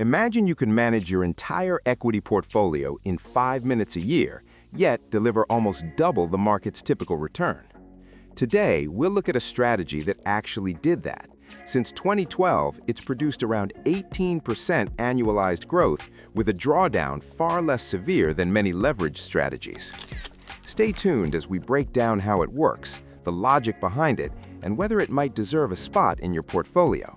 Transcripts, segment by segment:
Imagine you can manage your entire equity portfolio in 5 minutes a year, yet deliver almost double the market's typical return. Today, we'll look at a strategy that actually did that. Since 2012, it's produced around 18% annualized growth with a drawdown far less severe than many leveraged strategies. Stay tuned as we break down how it works, the logic behind it, and whether it might deserve a spot in your portfolio.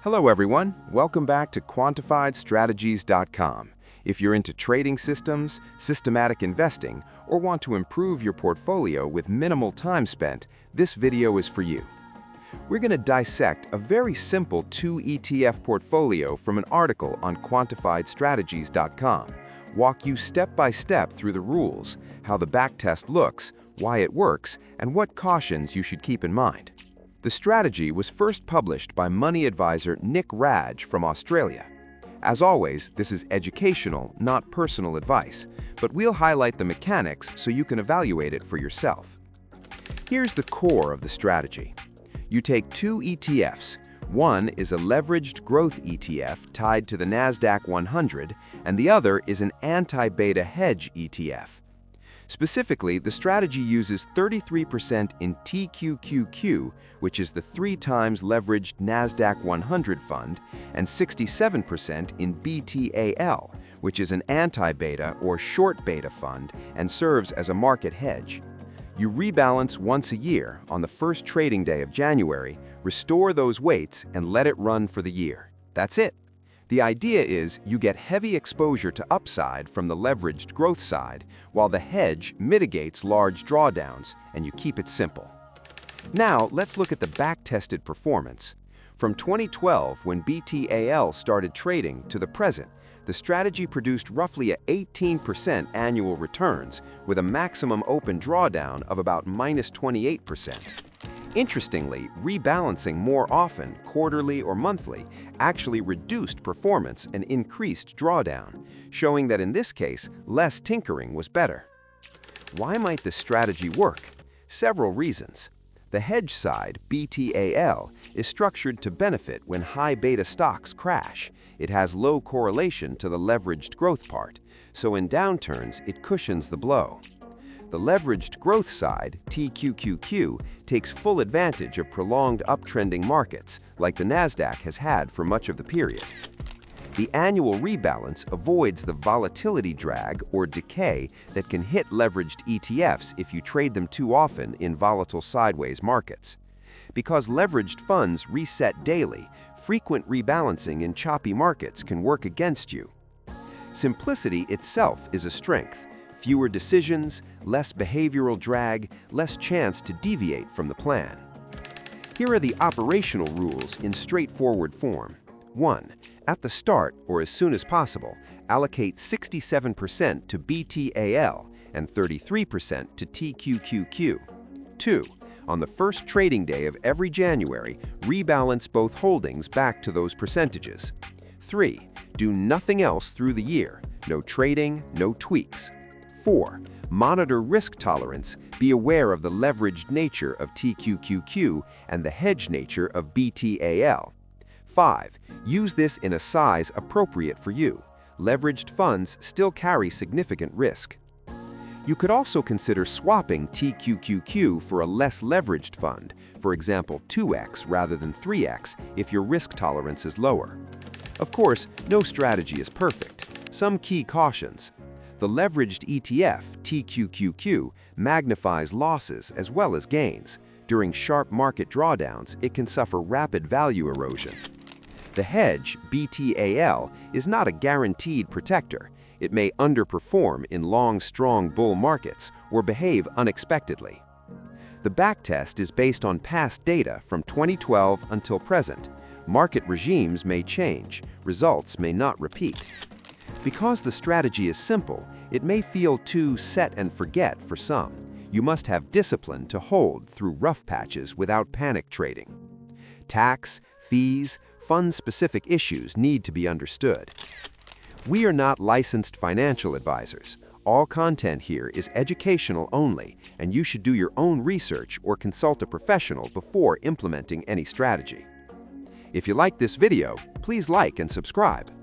Hello everyone, welcome back to quantifiedstrategies.com. If you're into trading systems, systematic investing, or want to improve your portfolio with minimal time spent, this video is for you. We're going to dissect a very simple 2 ETF portfolio from an article on quantifiedstrategies.com, walk you step by step through the rules, how the backtest looks, why it works, and what cautions you should keep in mind. The strategy was first published by money advisor Nick Raj from Australia. As always, this is educational, not personal advice, but we'll highlight the mechanics so you can evaluate it for yourself. Here's the core of the strategy. You take 2 ETFs. One is a leveraged growth ETF tied to the NASDAQ 100, and the other is an anti-beta hedge ETF. Specifically, the strategy uses 33% in TQQQ, which is the 3 times leveraged NASDAQ 100 fund, and 67% in BTAL, which is an anti-beta or short beta fund and serves as a market hedge. You rebalance once a year on the first trading day of January, restore those weights, and let it run for the year. That's it. The idea is you get heavy exposure to upside from the leveraged growth side, while the hedge mitigates large drawdowns, and you keep it simple. Now, let's look at the back-tested performance. From 2012, when BTAL started trading, to the present, the strategy produced roughly 18% annual returns, with a maximum open drawdown of about -28%. Interestingly, rebalancing more often, quarterly or monthly, actually reduced performance and increased drawdown, showing that in this case, less tinkering was better. Why might this strategy work? Several reasons. The hedge side, BTAL, is structured to benefit when high beta stocks crash. It has low correlation to the leveraged growth part, so in downturns, it cushions the blow. The leveraged growth side, TQQQ, takes full advantage of prolonged uptrending markets, like the NASDAQ has had for much of the period. The annual rebalance avoids the volatility drag or decay that can hit leveraged ETFs if you trade them too often in volatile sideways markets. Because leveraged funds reset daily, frequent rebalancing in choppy markets can work against you. Simplicity itself is a strength. Fewer decisions, less behavioral drag, less chance to deviate from the plan. Here are the operational rules in straightforward form. 1. At the start, or as soon as possible, allocate 67% to BTAL and 33% to TQQQ. 2. On the first trading day of every January, rebalance both holdings back to those percentages. 3. Do nothing else through the year. No trading, no tweaks. 4. Monitor risk tolerance. Be aware of the leveraged nature of TQQQ and the hedge nature of BTAL. 5. Use this in a size appropriate for you. Leveraged funds still carry significant risk. You could also consider swapping TQQQ for a less leveraged fund, for example 2x rather than 3x if your risk tolerance is lower. Of course, no strategy is perfect. Some key cautions. The leveraged ETF, TQQQ, magnifies losses as well as gains. During sharp market drawdowns, it can suffer rapid value erosion. The hedge, BTAL, is not a guaranteed protector. It may underperform in long, strong bull markets or behave unexpectedly. The backtest is based on past data from 2012 until present. Market regimes may change, results may not repeat. Because the strategy is simple, it may feel too set and forget for some. You must have discipline to hold through rough patches without panic trading. Tax, fees, fund-specific issues need to be understood. We are not licensed financial advisors. All content here is educational only, and you should do your own research or consult a professional before implementing any strategy. If you like this video, please like and subscribe.